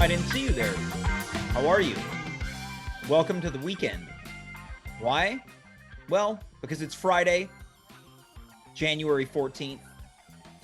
didn't see you there. How are you? Welcome to the weekend. Why? Well, because it's Friday, January 14th,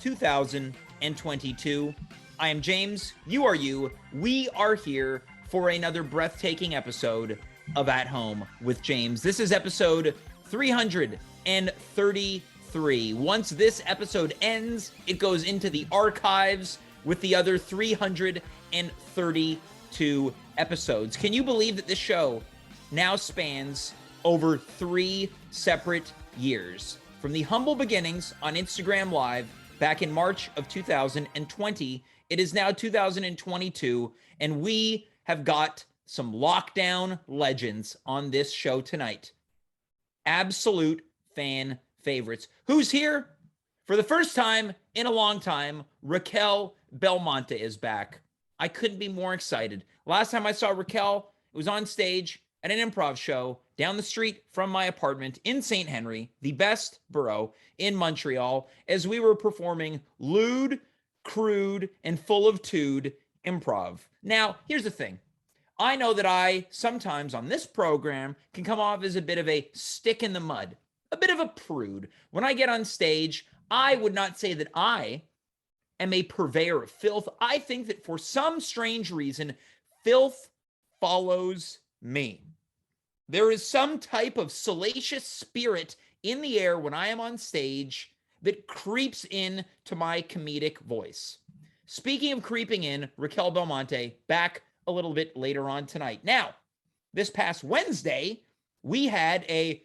2022. I am James. You are you. We are here for another breathtaking episode of At Home with James. This is episode 333. Once this episode ends, it goes into the archives with the other 332 episodes. Can you believe that this show now spans over 3 separate years? From the humble beginnings on Instagram Live back in March of 2020, it is now 2022, and we have got some lockdown legends on this show tonight. Absolute fan favorites. Who's here? For the first time in a long time, Raquel Belmonte is back. I couldn't be more excited. Last time I saw Raquel, it was on stage at an improv show down the street from my apartment in St. Henry, the best borough in Montreal, as we were performing lewd, crude, and full of tude improv. Now, here's the thing. I know that I sometimes on this program can come off as a bit of a stick in the mud, a bit of a prude. When I get on stage, I would not say that I am a purveyor of filth. I think that for some strange reason, filth follows me. There is some type of salacious spirit in the air when I am on stage that creeps in to my comedic voice. Speaking of creeping in, Raquel Belmonte back a little bit later on tonight. Now, this past Wednesday, we had a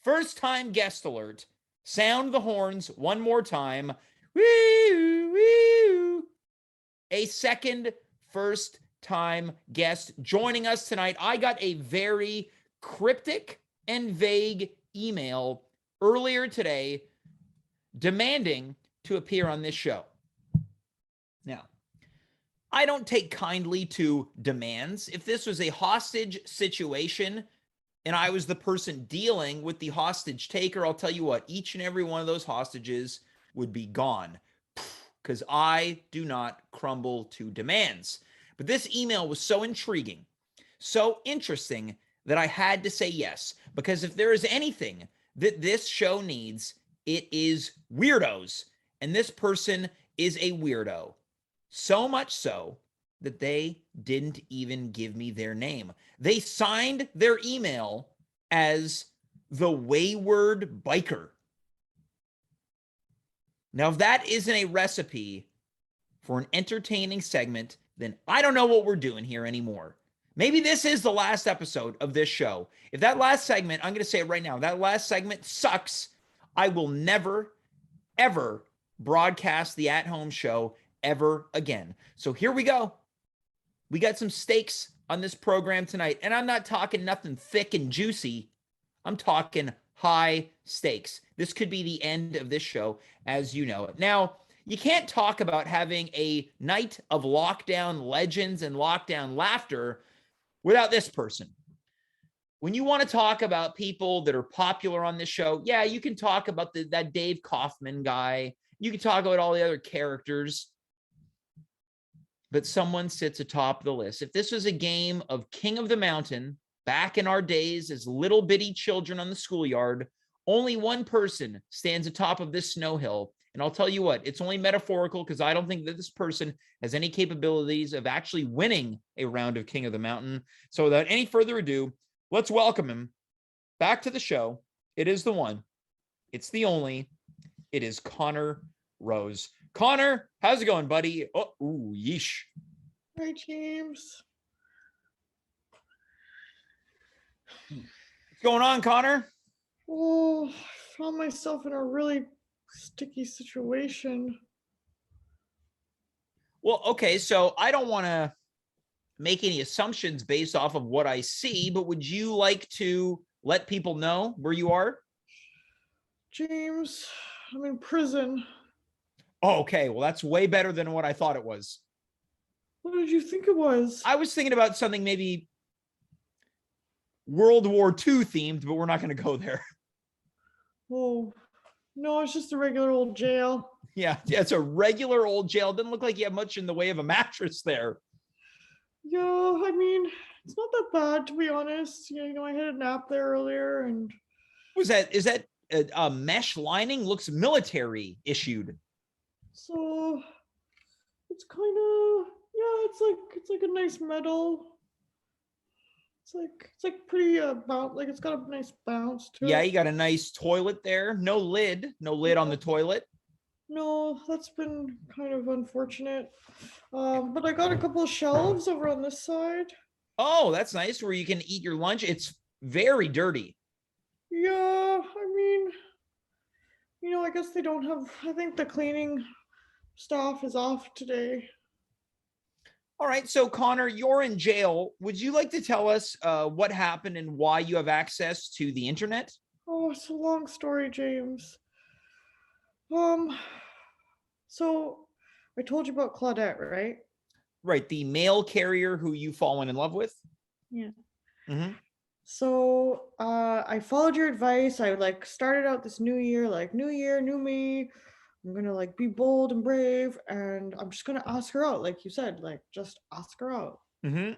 first time guest alert. Sound the horns one more time. A second first time guest joining us tonight. I got a very cryptic and vague email earlier today demanding to appear on this show. Now, I don't take kindly to demands. If this was a hostage situation and I was the person dealing with the hostage taker, I'll tell you what, each and every one of those hostages would be gone because I do not crumble to demands. But this email was so intriguing, so interesting that I had to say yes, because if there is anything that this show needs, it is weirdos. And this person is a weirdo. So much so that they didn't even give me their name. They signed their email as the Wayward Biker. Now, if that isn't a recipe for an entertaining segment, then I don't know what we're doing here anymore. Maybe this is the last episode of this show. If that last segment, I'm going to say it right now, that last segment sucks, I will never, ever broadcast the At Home show ever again. So here we go. We got some stakes on this program tonight, and I'm not talking nothing thick and juicy. I'm talking high stakes. This could be the end of this show as you know it. Now, you can't talk about having a night of lockdown legends and lockdown laughter without this person. When you want to talk about people that are popular on this show, yeah, you can talk about that Dave Kaufman guy. You can talk about all the other characters, but someone sits atop the list. If this was a game of King of the Mountain, back in our days as little bitty children on the schoolyard, only one person stands atop of this snow hill. And I'll tell you what, it's only metaphorical because I don't think that this person has any capabilities of actually winning a round of King of the Mountain. So without any further ado, let's welcome him back to the show. It is the one. It's the only. It is Connor Rose. Connor, how's it going, buddy? Oh, ooh, yeesh. Hi, James. What's going on, Connor? Oh, I found myself in a really sticky situation. Well, okay, so I don't want to make any assumptions based off of what I see, but would you like to let people know where you are? James, I'm in prison. Oh, okay, well, that's way better than what I thought it was. What did you think it was? I was thinking about something maybe World War II themed, but we're not going to go there. Oh, no, it's just a regular old jail. Yeah, it's a regular old jail. Doesn't look like you have much in the way of a mattress there. Yeah, I mean, it's not that bad, to be honest. I had a nap there earlier, and Is that a mesh lining? Looks military issued. so it's kind of, yeah, it's like a nice metal. It's like pretty like it's got a nice bounce to Yeah, it. you got a nice toilet there. No lid on the toilet. No, that's been kind of unfortunate. But I got a couple of shelves over on this side. Oh, that's nice where you can eat your lunch. It's very dirty. Yeah, I mean, I guess they don't have, I think the cleaning staff is off today. All right. So, Connor, you're in jail. Would you like to tell us what happened and why you have access to the internet? Oh, it's a long story, James. Um, so I told you about Claudette, right? Right. The mail carrier who you've fallen in love with. Yeah. Mm-hmm. So I followed your advice. I like started out this new year, like new year, new me. I'm gonna like be bold and brave, and I'm just gonna ask her out, like you said, like just ask her out. Mm-hmm.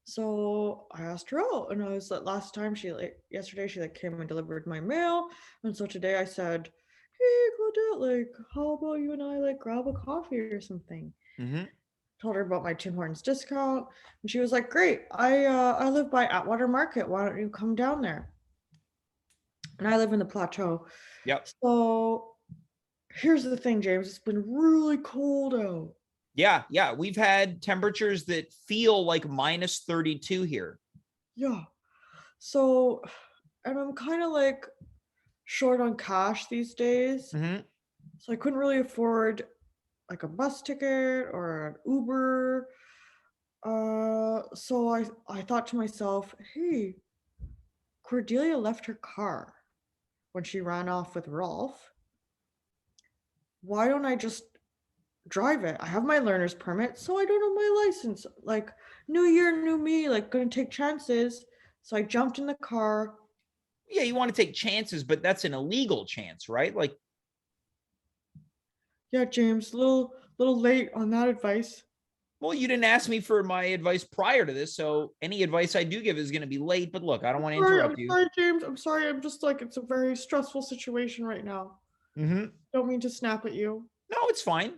So I asked her out, and I was like, last time yesterday she like came and delivered my mail, and so today I said, "Hey, Claudette, like, how about you and I like grab a coffee or something?" Mm-hmm. Told her about my Tim Hortons discount, and she was like, "Great, I live by Atwater Market. Why don't you come down there?" And I live in the Plateau. Yep. So here's the thing, James. It's been really cold out. Yeah. Yeah. We've had temperatures that feel like minus 32 here. Yeah. So, and I'm kind of like short on cash these days. Mm-hmm. So I couldn't really afford like a bus ticket or an Uber. So I thought to myself, hey, Cordelia left her car when she ran off with Rolf. Why don't I just drive it? I have my learner's permit, so I don't have my license. Like, new year, new me, like, gonna take chances. So I jumped in the car. Yeah. You want to take chances, but that's an illegal chance, right? Like, Yeah, James, little late on that advice. well, you didn't ask me for my advice prior to this, so any advice I do give is going to be late. But look, I don't want to Sorry, I'm interrupt you. sorry, James. I'm sorry. I'm just like, it's a very stressful situation right now. Mm-hmm. Don't mean to snap at you. No, it's fine.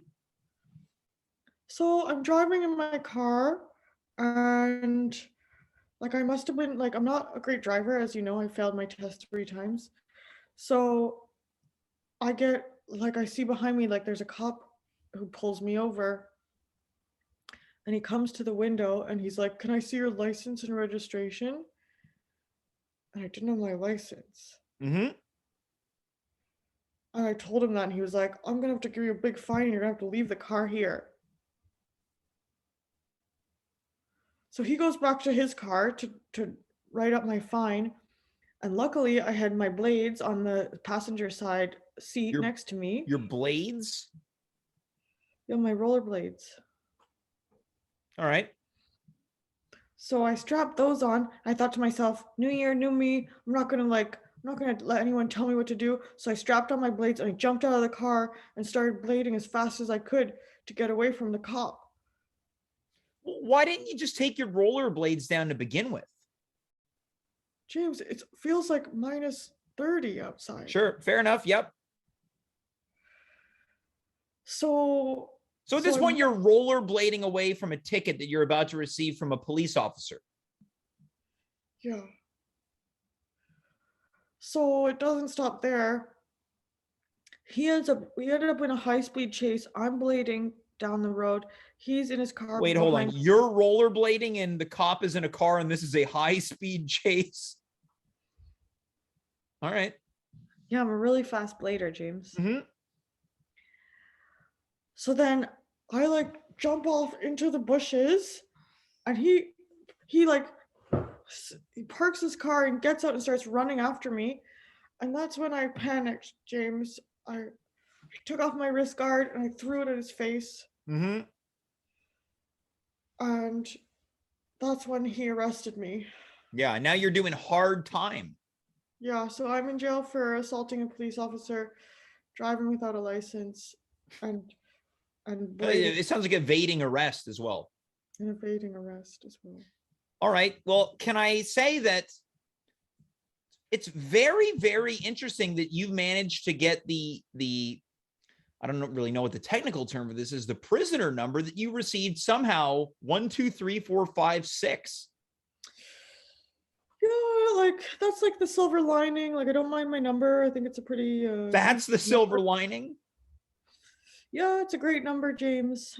So I'm driving in my car, and like I must have been like, I'm not a great driver, as you know, I failed my test 3 times. So I get like, I see behind me like there's a cop who pulls me over, and he comes to the window and he's like, "Can I see your license and registration?" And I didn't have my license. Mm-hmm. And I told him that, and he was like, "I'm gonna have to give you a big fine, and you're gonna have to leave the car here." So he goes back to his car to write up my fine. And luckily, I had my blades on the passenger side seat Your next to me. your blades. Yeah, my rollerblades. All right. So I strapped those on. I thought to myself, new year, new me. I'm not gonna let anyone tell me what to do. So I strapped on my blades and I jumped out of the car and started blading as fast as I could to get away from the cop. Why didn't you just take your rollerblades down to begin with? James, it feels like minus 30 outside. Sure, fair enough. Yep. So So at this point, you're rollerblading away from a ticket that you're about to receive from a police officer. yeah. So it doesn't stop there. We ended up in a high-speed chase. I'm blading down the road. He's in his car Wait, hold on. behind. You're rollerblading and the cop is in a car and this is a high-speed chase. All right. Yeah, I'm a really fast blader, James. Mm-hmm. So then I like jump off into the bushes, and he like he parks his car and gets out and starts running after me. And that's when I panicked, James. I took off my wrist guard and I threw it at his face. Mm-hmm. And that's when he arrested me. Yeah, now you're doing hard time. Yeah, so I'm in jail for assaulting a police officer, driving without a license, and It sounds like evading arrest as well. and evading arrest as well. All right. Well, can I say that it's very, very interesting that you've managed to get the I don't really know what the technical term for this is, the prisoner number that you received somehow 1, 2, 3, 4, 5, 6. Yeah, like that's like the silver lining. Like I don't mind my number. I think it's a pretty That's the decent silver number. lining. Yeah, it's a great number, James.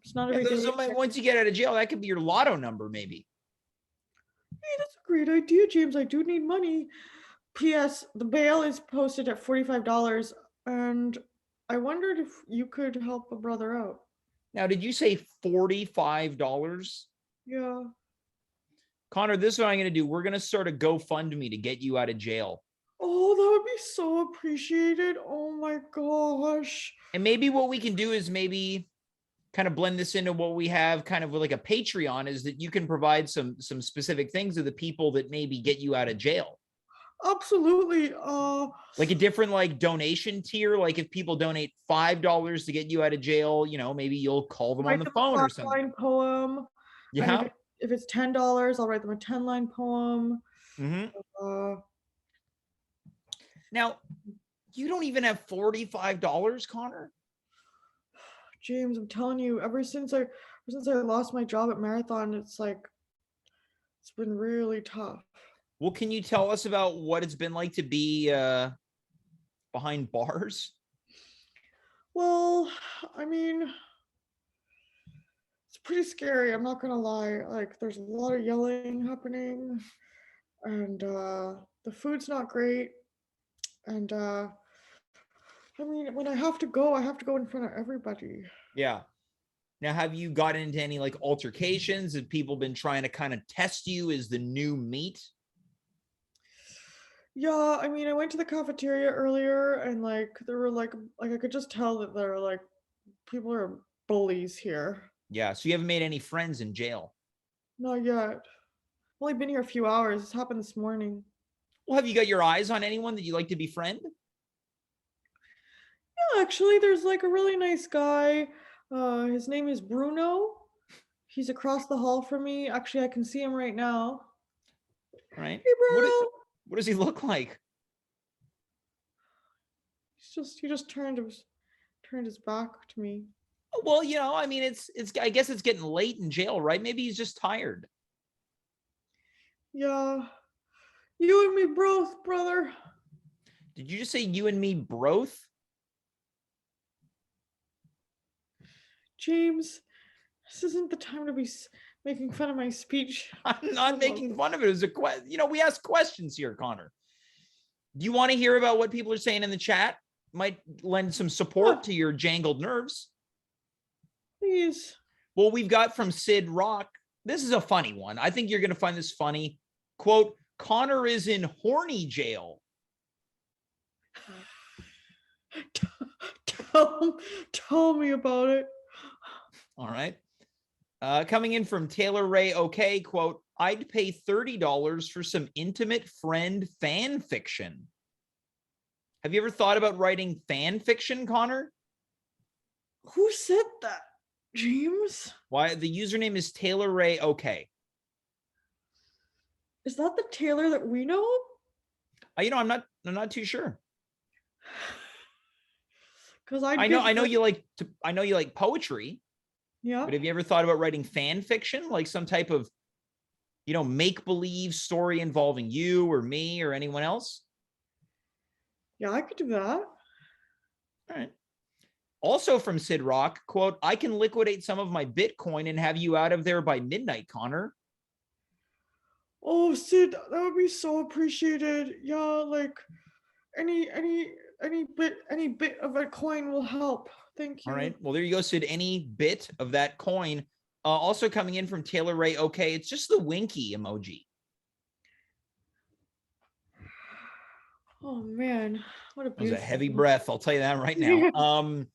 It's not Yeah, every day. once you get out of jail, that could be your lotto number, maybe. Hey, that's a great idea, James. I do need money. P.S. The bail is posted at $45, and I wondered if you could help a brother out. Now, did you say $45? Yeah. Connor, this is what I'm going to do. We're going to start a GoFundMe to get you out of jail. Oh, that would be so appreciated. Oh my gosh. And maybe what we can do is maybe kind of blend this into what we have kind of like a Patreon, is that you can provide some specific things to the people that maybe get you out of jail. Absolutely. Like a different like donation tier. Like if people donate $5 to get you out of jail, maybe you'll call them on the phone or something. Line poem. Yeah. And if it's $10, I'll write them a 10-line poem. Mm-hmm. Now, you don't even have $45, Connor? James, I'm telling you, ever since I lost my job at Marathon, it's been really tough. Well, can you tell us about what it's been like to be behind bars? Well, I mean, it's pretty scary. I'm not gonna lie. Like, there's a lot of yelling happening, and the food's not great. And I mean, when I have to go in front of everybody. Yeah. Now, have you gotten into any like altercations? Have people been trying to kind of test you as the new meat? Yeah, I mean, I went to the cafeteria earlier, and like there were like I could just tell that there are like people are bullies here. Yeah. So you haven't made any friends in jail? Not yet. I've only been here a few hours. This happened this morning. Well, have you got your eyes on anyone that you like to befriend? Yeah, actually, there's like a really nice guy. His name is Bruno. He's across the hall from me. Actually, I can see him right now. Right. Hey, Bruno. What does he look like? He just turned his back to me. Well, I mean, it's I guess it's getting late in jail, right? Maybe he's just tired. Yeah. You and me both, brother. Did you just say you and me both? James, this isn't the time to be making fun of my speech. I'm not making fun of it. It was a question. We ask questions here, Connor. Do you want to hear about what people are saying in the chat? Might lend some support to your jangled nerves. Please. Well, we've got from Sid Rock. This is a funny one. I think you're going to find this funny. Quote, Connor is in horny jail. Tell me about it. All right. Coming in from Taylor Ray, okay, quote, I'd pay $30 for some intimate friend fan fiction. Have you ever thought about writing fan fiction, Connor? Who said that, James? Why? The username is Taylor Ray, okay. Is that the Taylor that we know? I'm not too sure. Because I know you like poetry. Yeah. But have you ever thought about writing fan fiction, like some type of, make-believe story involving you or me or anyone else? Yeah, I could do that. All right. Also from Sid Rock, quote, I can liquidate some of my Bitcoin and have you out of there by midnight, Connor. Oh, Sid, that would be so appreciated. Yeah, like any bit of a coin will help. Thank you. All right. Well, there you go, Sid. Any bit of that coin. Also coming in from Taylor Ray, okay, it's just the winky emoji. Oh man, what a beautiful. That was a heavy breath. I'll tell you that right now.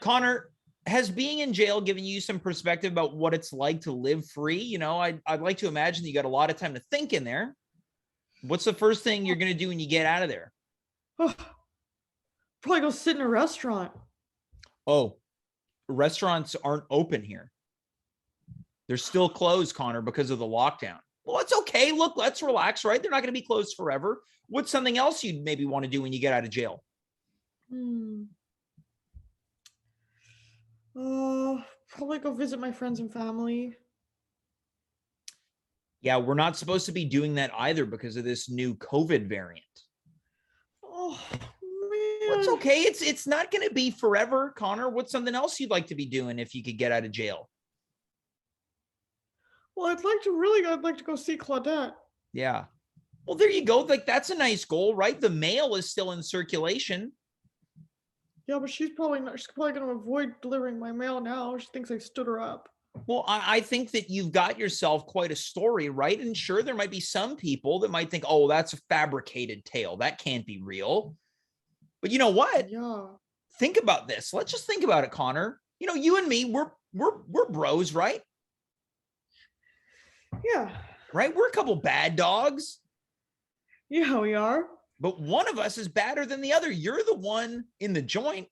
Connor, has being in jail given you some perspective about what it's like to live free? I'd like to imagine that you got a lot of time to think in there. What's the first thing you're going to do when you get out of there? Oh, Probably go sit in a restaurant. Oh, restaurants aren't open here. They're still closed, Connor, because of the lockdown. Well, it's okay. Look, let's relax, right? They're not going to be closed forever. What's something else you'd maybe want to do when you get out of jail? Probably go visit my friends and family. Yeah, we're not supposed to be doing that either because of this new COVID variant. Oh Well, it's man. okay. It's not going to be forever, Connor. What's something else you'd like to be doing if you could get out of jail? Well, I'd like to go see Claudette. Yeah. Well, there you go. Like, that's a nice goal, right? The mail is still in circulation. Yeah, but she's probably going to avoid delivering my mail now. She thinks I stood her up. Well, I think that you've got yourself quite a story, right? And sure, there might be some people that might think, oh, that's a fabricated tale. That can't be real. But you know what? Yeah. Think about this. Let's just think about it, Connor. You know, you and me, we're bros, right? Yeah. Right? We're a couple bad dogs. Yeah, we are. But one of us is badder than the other. You're the one in the joint.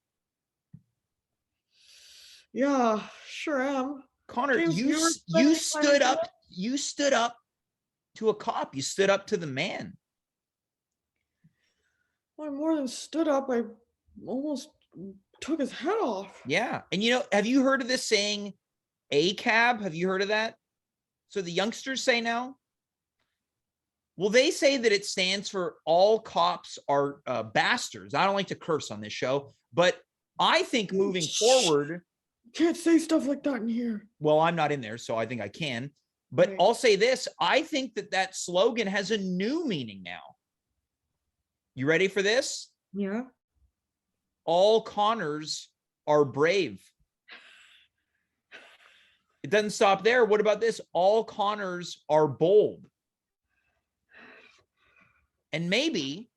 Yeah, sure am. Connor, James, you stood up. You stood up to a cop. You stood up to the man. Well, I more than stood up. I almost took his head off. Yeah. And you know, have you heard of this saying, a cab? Have you heard of that? So the youngsters say now. Well, they say that it stands for all cops are bastards. I don't like to curse on this show, but I think moving forward, Can't say stuff like that in here. well, I'm not in there, so I think I can. But Right. I'll say this. I think that slogan has a new meaning now. You ready for this? Yeah. All Connors are brave. It doesn't stop there. What about this? All Connors are bold. And maybe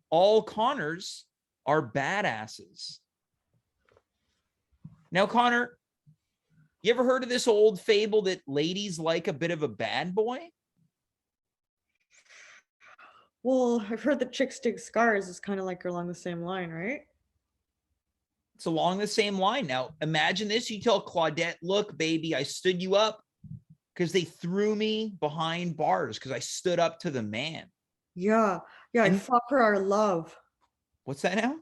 all Connors are badasses. Now, Connor, you ever heard of this old fable that ladies like a bit of a bad boy? Well, I've heard that chicks dig scars is kind of like along the same line, right? It's along the same line. Now, imagine this. You tell Claudette, look, baby, I stood you up because they threw me behind bars because I stood up to the man. Yeah. Yeah, I And- fought for our love. What's that now?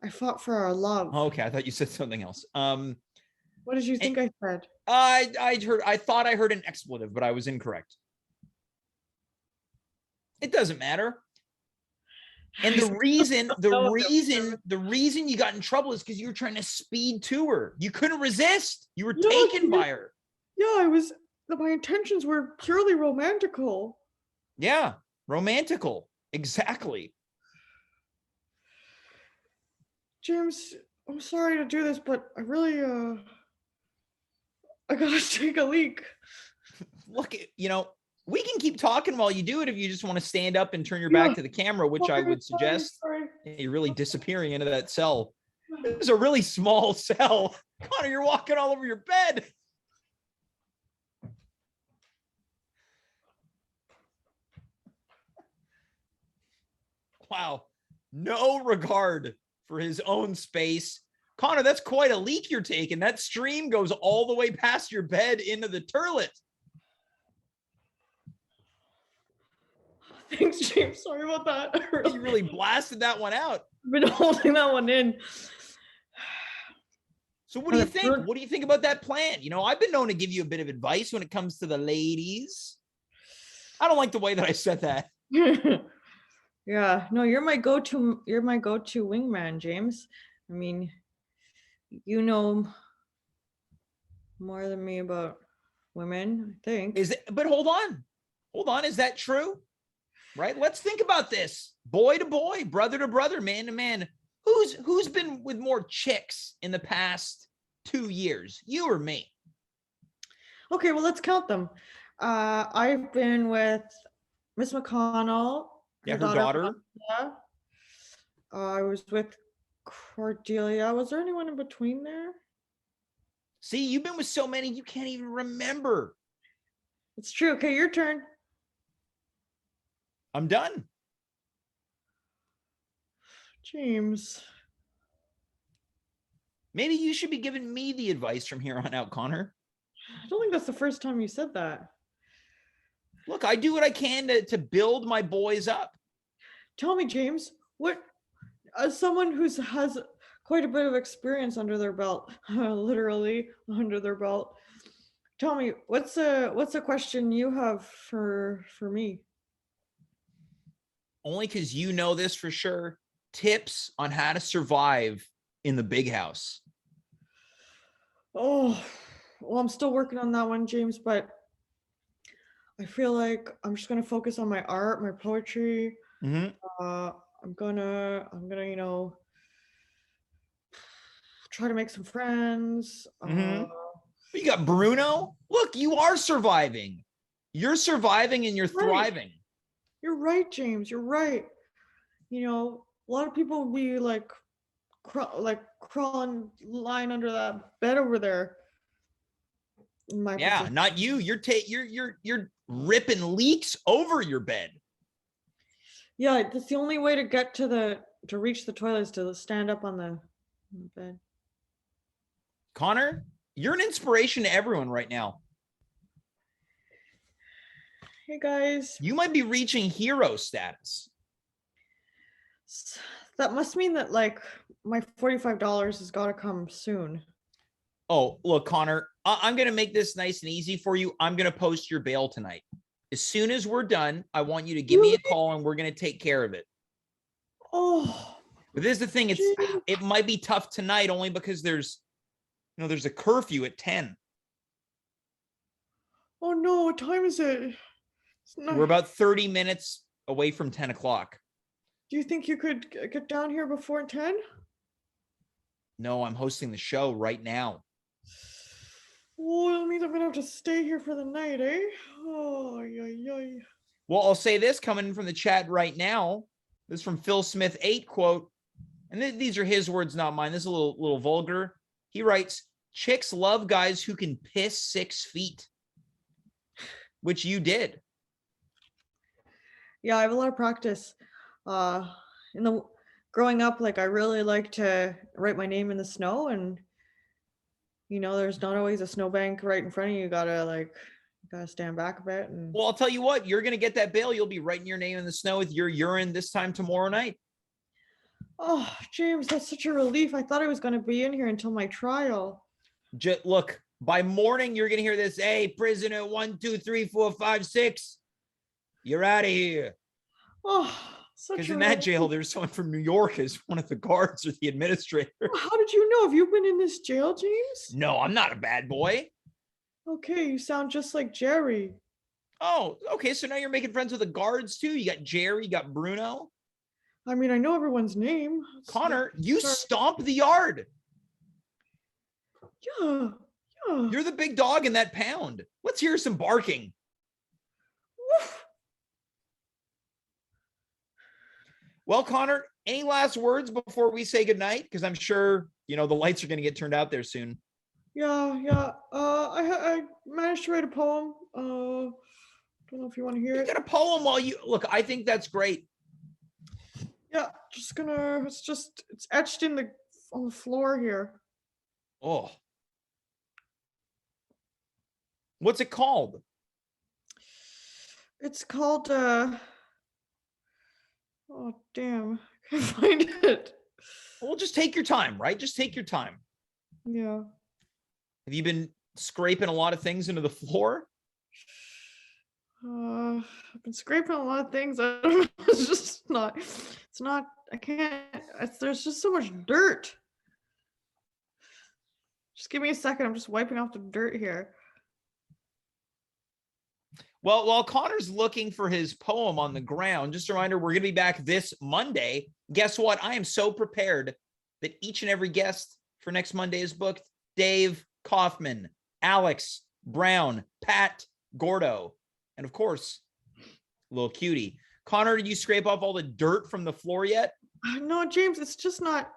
I fought for our love. Oh, okay, I thought you said something else. What did you think I said? I thought I heard an expletive, but I was incorrect. It doesn't matter. And the reason you got in trouble is because you were trying to speed to her. You couldn't resist. You were taken by her. Yeah, my intentions were purely romantical. Yeah, romantical. Exactly. James, I'm sorry to do this, but I really I gotta take a leak. Look, you know, we can keep talking while you do it if you just want to stand up and turn your back to the camera, which I would suggest. Sorry. You're really disappearing into that cell. This is a really small cell. Connor, you're walking all over your bed. Wow. No regard for his own space. Connor, that's quite a leak you're taking. That stream goes all the way past your bed into the toilet. Thanks, James. Sorry about that. You really blasted that one out. I've been holding that one in. So what do you think? What do you think about that plan? You know, I've been known to give you a bit of advice when it comes to the ladies. I don't like the way that I said that. Yeah, no, you're my go-to wingman, James. I mean, you know more than me about women, I think. But hold on. Is that true? Right? Let's think about this. Boy to boy, brother to brother, man to man. Who's been with more chicks in the past 2 years? You or me? Okay, well, let's count them. I've been with Miss McConnell. Her daughter. Yeah. I was with Cordelia. Was there anyone in between there? See, you've been with so many, you can't even remember. It's true. Okay, your turn. I'm done. James. Maybe you should be giving me the advice from here on out, Connor. I don't think that's the first time you said that. Look, I do what I can to build my boys up. Tell me, James, what, as someone who has quite a bit of experience under their belt, literally under their belt, tell me, what's a question you have for me? Only because you know this for sure. Tips on how to survive in the big house. Oh, well, I'm still working on that one, James, but I feel like I'm just gonna focus on my art, my poetry. Mm-hmm. I'm gonna, try to make some friends. Mm-hmm. You got Bruno. Look, you are surviving. You're surviving and you're thriving. You're right, James. You're right. A lot of people will be like, crawling, lying under that bed over there. In my position. Not you. You're ripping leaks over your bed. Yeah, that's the only way to get to reach the toilet is to stand up on the bed. Connor, you're an inspiration to everyone right now. Hey guys. You might be reaching hero status. That must mean that like my $45 has got to come soon. Oh, look, Connor, I'm going to make this nice and easy for you. I'm going to post your bail tonight. As soon as we're done, I want you to give me a call and we're going to take care of it. Oh. But this is the thing. It might be tough tonight only because there's a curfew at 10. Oh no, what time is it? We're about 30 minutes away from 10 o'clock. Do you think you could get down here before 10? No, I'm hosting the show right now. Well, that means I'm gonna have to stay here for the night, eh? Oh, yeah. Well, I'll say this coming from the chat right now. This is from Phil Smith 8 quote, and these are his words, not mine. This is a little vulgar. He writes, "Chicks love guys who can piss 6 feet," which you did. Yeah, I have a lot of practice. Growing up, like I really like to write my name in the snow, and there's not always a snowbank right in front of you. You gotta stand back a bit. And well, I'll tell you what, you're gonna get that bail. You'll be writing your name in the snow with your urine this time tomorrow night. Oh, James, that's such a relief. I thought I was gonna be in here until my trial. Look, by morning you're gonna hear this. Hey, prisoner 1, 2, 3, 4, 5, 6. You're out of here. Oh, because in that jail, there's someone from New York as one of the guards or the administrator. How did you know? Have you been in this jail, James? No, I'm not a bad boy. Okay, you sound just like Jerry. Oh, okay. So now you're making friends with the guards too. You got Jerry, you got Bruno. I mean, I know everyone's name. Connor, you stomp the yard. Yeah. You're the big dog in that pound. Let's hear some barking. Woof. Well, Connor, any last words before we say goodnight? Because I'm sure, the lights are going to get turned out there soon. Yeah. I managed to write a poem. Don't know if you want to hear it. You got a poem while you look. I think that's great. Yeah, it's etched on the floor here. Oh. What's it called? It's called oh damn, I can't find it. Well, just take your time, right? Just take your time. Yeah. Have you been scraping a lot of things into the floor? I've been scraping a lot of things. I don't know. It's not, I can't, there's just so much dirt. Just give me a second. I'm just wiping off the dirt here. Well, while Connor's looking for his poem on the ground, just a reminder, we're going to be back this Monday. Guess what? I am so prepared that each and every guest for next Monday is booked. Dave Kaufman, Alex Brown, Pat Gordo, and of course, little cutie. Connor, did you scrape off all the dirt from the floor yet? No, James, it's just not.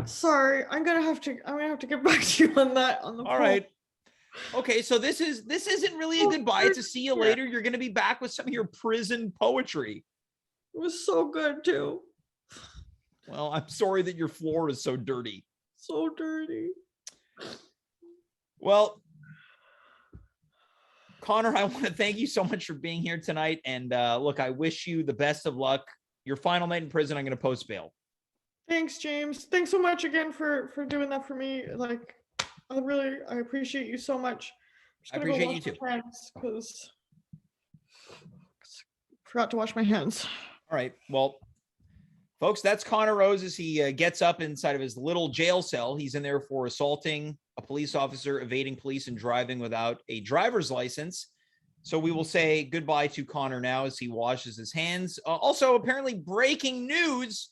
Sorry, I'm gonna have to get back to you on that. On the all right. Okay, so this isn't really a goodbye. It's a see you later. You're going to be back with some of your prison poetry. It was so good too. Well, I'm sorry that your floor is so dirty. So dirty. Well, Connor, I want to thank you so much for being here tonight. And look, I wish you the best of luck. Your final night in prison, I'm going to post bail. Thanks, James. Thanks so much again for doing that for me. Like, I appreciate you so much. I appreciate you too. Because forgot to wash my hands. All right. Well, folks, that's Connor Rose as he gets up inside of his little jail cell. He's in there for assaulting a police officer, evading police, and driving without a driver's license. So we will say goodbye to Connor now as he washes his hands. Also, apparently breaking news,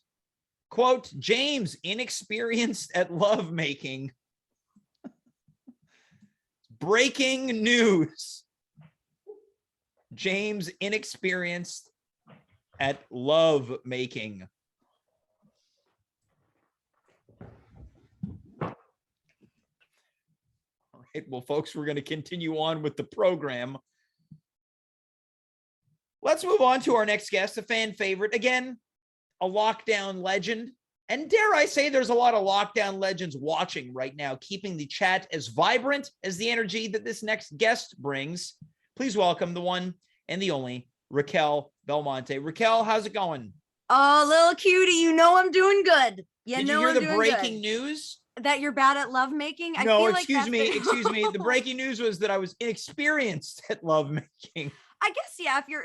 quote, James, inexperienced at lovemaking. Breaking news. James, inexperienced at love making. All right, well, folks, we're going to continue on with the program. Let's move on to our next guest, a fan favorite. Again, a lockdown legend. And dare I say, there's a lot of lockdown legends watching right now, keeping the chat as vibrant as the energy that this next guest brings. Please welcome the one and the only Raquel Belmonte. Raquel, how's it going? Oh, little cutie, you know I'm doing good. Did you hear the breaking news? That you're bad at lovemaking? No, excuse me. The breaking news was that I was inexperienced at lovemaking. I guess, yeah, if you're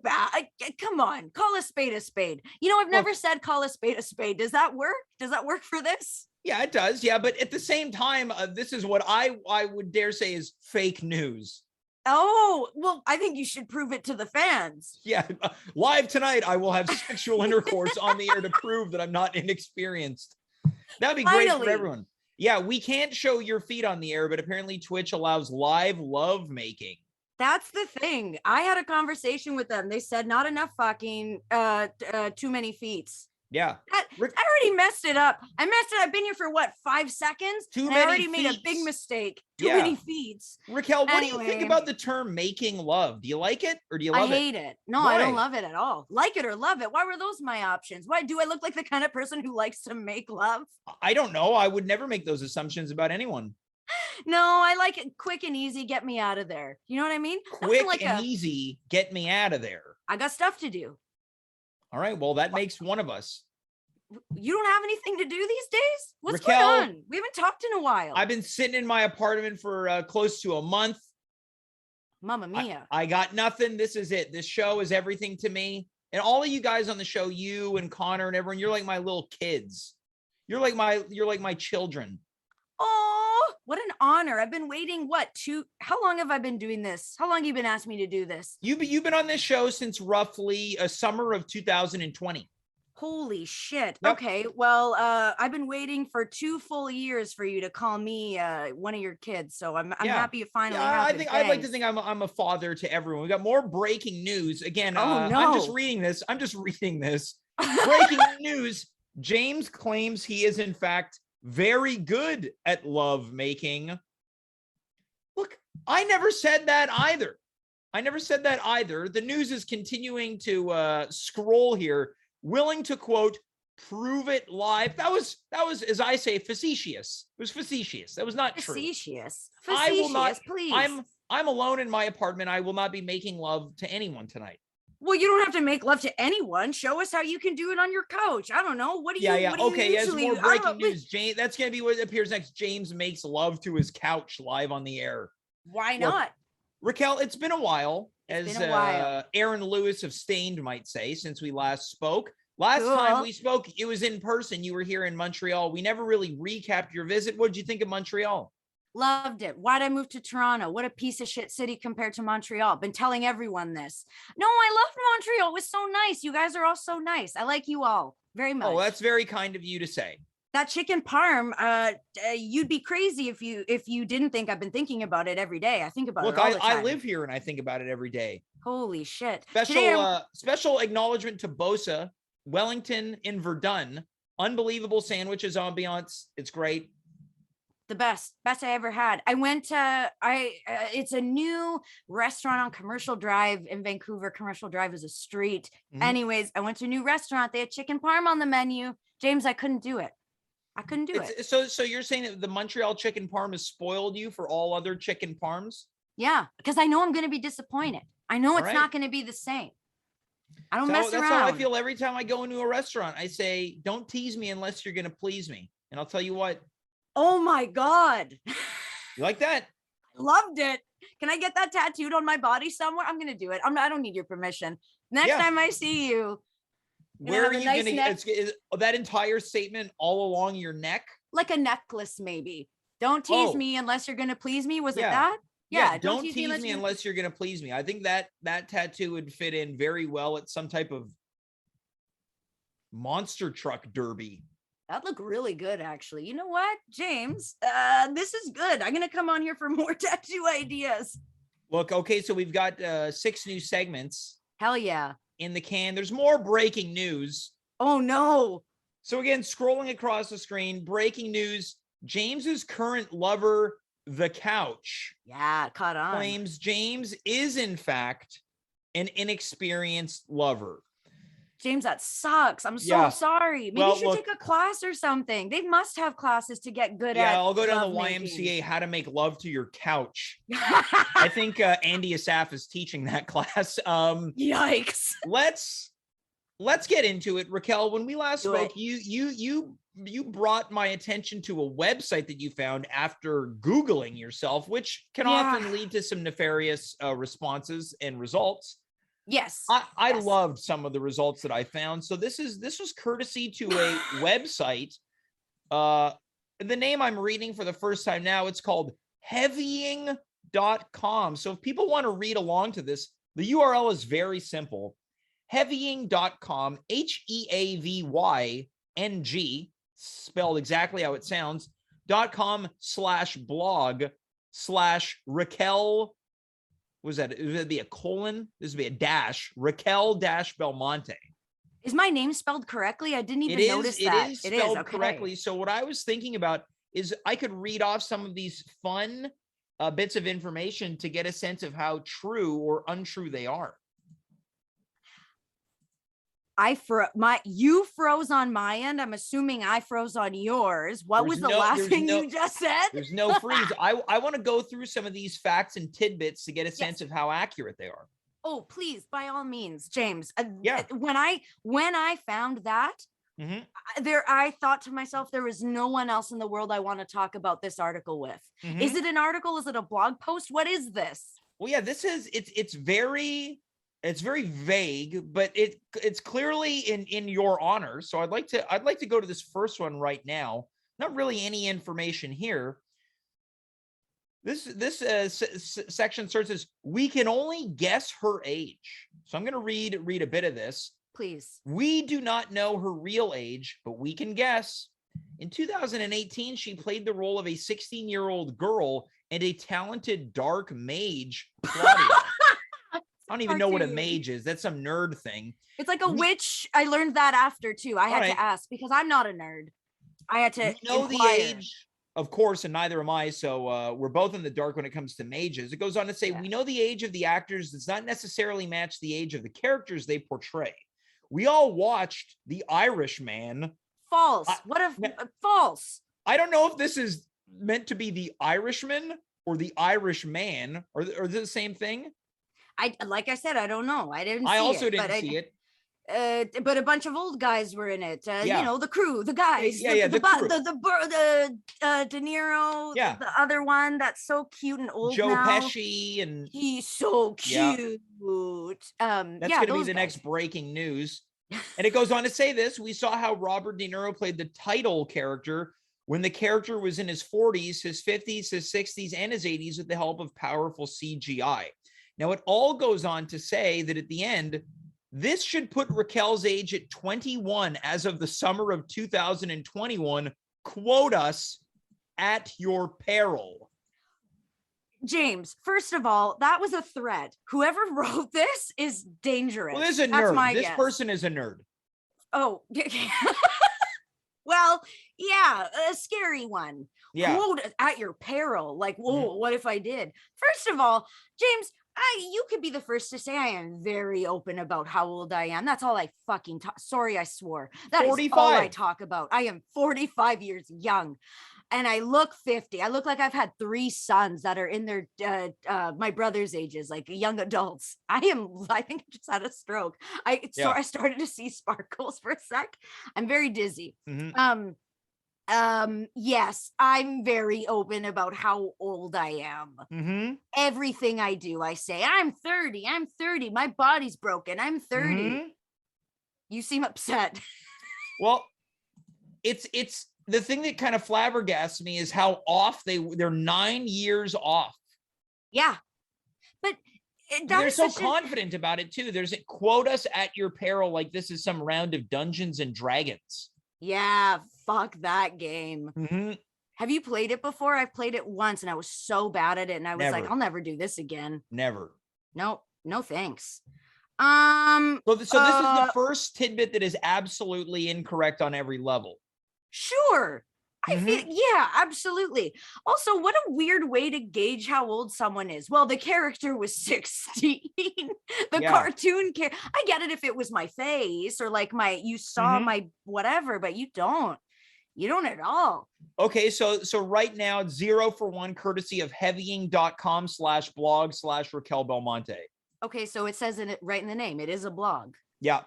bad. Come on, call a spade a spade. You know, I've never said call a spade a spade. Does that work? Does that work for this? Yeah, it does. Yeah, but at the same time, this is what I would dare say is fake news. Oh, well, I think you should prove it to the fans. Yeah, live tonight, I will have sexual intercourse on the air to prove that I'm not inexperienced. That'd be great for everyone. Yeah, we can't show your feet on the air, but apparently Twitch allows live love making. That's the thing. I had a conversation with them. They said not enough fucking, too many feats. Yeah. I already messed it up. I messed it up. I've been here for what, 5 seconds? I already made a big mistake. Too many feats. Raquel, what do you think about the term making love? Do you like it or do you love it? I hate it. No, I don't love it at all. Like it or love it. Why were those my options? Why do I look like the kind of person who likes to make love? I don't know. I would never make those assumptions about anyone. No, I like it quick and easy. Get me out of there. You know what I mean? Quick and easy. Get me out of there. I got stuff to do. All right. Well, that makes one of us. You don't have anything to do these days? What's Raquel, going on? We haven't talked in a while. I've been sitting in my apartment for close to a month. Mamma mia. I got nothing. This is it. This show is everything to me. And all of you guys on the show, you and Connor and everyone, you're like my little kids. You're like my children. Oh, what an honor. I've been waiting, how long have I been doing this? How long have you been asking me to do this? You've been on this show since roughly a summer of 2020. Holy shit. Yep. Okay, well, I've been waiting for 2 full years for you to call me one of your kids, so I'm happy it finally happened. I'd like to think I'm a father to everyone. We got more breaking news. Again, no. I'm just reading this. Breaking news. James claims he is in fact very good at love making. Look, I never said that either. The news is continuing to scroll here, willing to quote, prove it live. That was, as I say, facetious. It was facetious. That was not true. Facetious, please. I'm alone in my apartment. I will not be making love to anyone tonight. Well, you don't have to make love to anyone. Show us how you can do it on your couch. I don't know. What do you? Okay, as more breaking news, James. That's gonna be what appears next. James makes love to his couch live on the air. Why not? Raquel, it's been a while, as Aaron Lewis of Stained might say, since we last spoke. Last time we spoke, it was in person. You were here in Montreal. We never really recapped your visit. What did you think of Montreal? Loved it. Why'd I move to Toronto? What a piece of shit city compared to Montreal. Been telling everyone this. No, I loved Montreal. It was so nice. You guys are all so nice. I like you all very much. Oh, that's very kind of you to say. That chicken parm, you'd be crazy if you didn't think I've been thinking about it every day. I think about it all the time. I live here and I think about it every day. Holy shit. Special acknowledgement to Bosa, Wellington in Verdun. Unbelievable sandwiches, ambiance. It's great. The best I ever had. I went to it's a new restaurant on Commercial Drive in Vancouver. Commercial Drive is a street. Anyways, I went to a new restaurant. They had chicken parm on the menu. James, I couldn't do it. So you're saying that the Montreal chicken parm has spoiled you for all other chicken parms? Yeah, because I know I'm going to be disappointed. I know it's not going to be the same. I don't mess around. That's how I feel every time I go into a restaurant. I say, don't tease me unless you're going to please me. And I'll tell you what. Oh my God. You like that? Loved it. Can I get that tattooed on my body somewhere? I'm going to do it. I don't need your permission. Next time I see you. Where are you going to get that entire statement all along your neck? Like a necklace, maybe. Don't tease me unless you're going to please me. Was it that? Yeah. Don't tease me unless you're going to please me. I think that tattoo would fit in very well at some type of monster truck derby. That'd look really good, actually. You know what, James? This is good. I'm going to come on here for more tattoo ideas. Look, okay, so we've got 6 new segments. Hell yeah. In the can. There's more breaking news. Oh, no. So again, scrolling across the screen, breaking news. James's current lover, The Couch. Yeah, caught on. Claims James is, in fact, an inexperienced lover. James, that sucks. I'm so sorry. Maybe you should take a class or something. They must have classes to get good at. Yeah, I'll go down the YMCA, how to make love to your couch. I think Andy Asaf is teaching that class. Yikes. Let's get into it. Raquel, when we last spoke, you brought my attention to a website that you found after Googling yourself, which can often lead to some nefarious responses and results. Yes. I loved some of the results that I found. So this was courtesy to a website. The name I'm reading for the first time now, it's called heavying.com. So if people want to read along to this, the URL is very simple. Heavying.com, HEAVYNG, spelled exactly how it sounds, .com/blog/Raquel. Was that? Would it be a colon? This would be a dash. Raquel-Belmonte. Is my name spelled correctly? I didn't even notice that. It is spelled correctly. So what I was thinking about is I could read off some of these fun bits of information to get a sense of how true or untrue they are. You froze on my end. I'm assuming I froze on yours. What was the last thing you just said? There's no freeze. I want to go through some of these facts and tidbits to get a sense of how accurate they are. Oh, please, by all means, James. When I found that, I thought to myself, there is no one else in the world I want to talk about this article with. Is it an article? Is it a blog post? What is this? Well, yeah, it's very vague, but it's clearly in your honor. So I'd like to go to this first one right now. Not really any information here. This section starts as, we can only guess her age. So I'm going to read a bit of this. Please. We do not know her real age, but we can guess. In 2018, she played the role of a 16-year-old girl and a talented dark mage, Claudia. I don't even know what a mage is. That's some nerd thing. It's like a witch. I learned that after too. I had to ask because I'm not a nerd. I had to know the age, of course, and neither am I. So we're both in the dark when it comes to mages. It goes on to say, we know the age of the actors does not necessarily match the age of the characters they portray. We all watched The Irishman. False. False. I don't know if this is meant to be The Irishman or The Irishman, or the same thing. Like I said, I don't know. I didn't see it. But a bunch of old guys were in it. You know, the crew, the guys. The De Niro. Yeah. The other one that's so cute and old Joe now. Pesci, and he's so cute. That's going to be the next breaking news. And it goes on to say this. We saw how Robert De Niro played the title character when the character was in his 40s, his 50s, his 60s, and his 80s with the help of powerful CGI. Now, it all goes on to say that at the end, this should put Raquel's age at 21 as of the summer of 2021. Quote us, at your peril. James, first of all, that was a threat. Whoever wrote this is dangerous. Well, this is a nerd. This person is a nerd. Oh, well, Yeah, a scary one. Yeah. Quote at your peril. Like, whoa, what if I did? First of all, James, you could be the first to say I am very open about how old I am. That's all I fucking talk. Sorry, I swore. That 45. Is all I talk about. I am 45 years young. And I look 50. I look like I've had 3 sons that are in their my brother's ages, like young adults. I think I just had a stroke. I started to see sparkles for a sec. I'm very dizzy. Yes, I'm very open about how old I am. Everything I do, I say, I'm 30. My body's broken. I'm 30. You seem upset. Well, it's the thing that kind of flabbergasts me is how off they're 9 years off. Yeah. But they're so confident about it too. There's quote us at your peril, like this is some round of Dungeons and Dragons. Yeah, fuck that game. Have you played it before? I've played it once and I was so bad at it and I was like, I'll never do this again. Never. No thanks. So this is the first tidbit that is absolutely incorrect on every level. Sure. I feel, yeah, absolutely. Also, what a weird way to gauge how old someone is. Well, the character was 16. Cartoon character. I get it if it was my face or like you saw my whatever, but you don't at all. Okay, so right now it's 0 for 1 courtesy of heavying.com/blog/Raquel Belmonte. Okay, so it says right in the name. It is a blog. Yeah.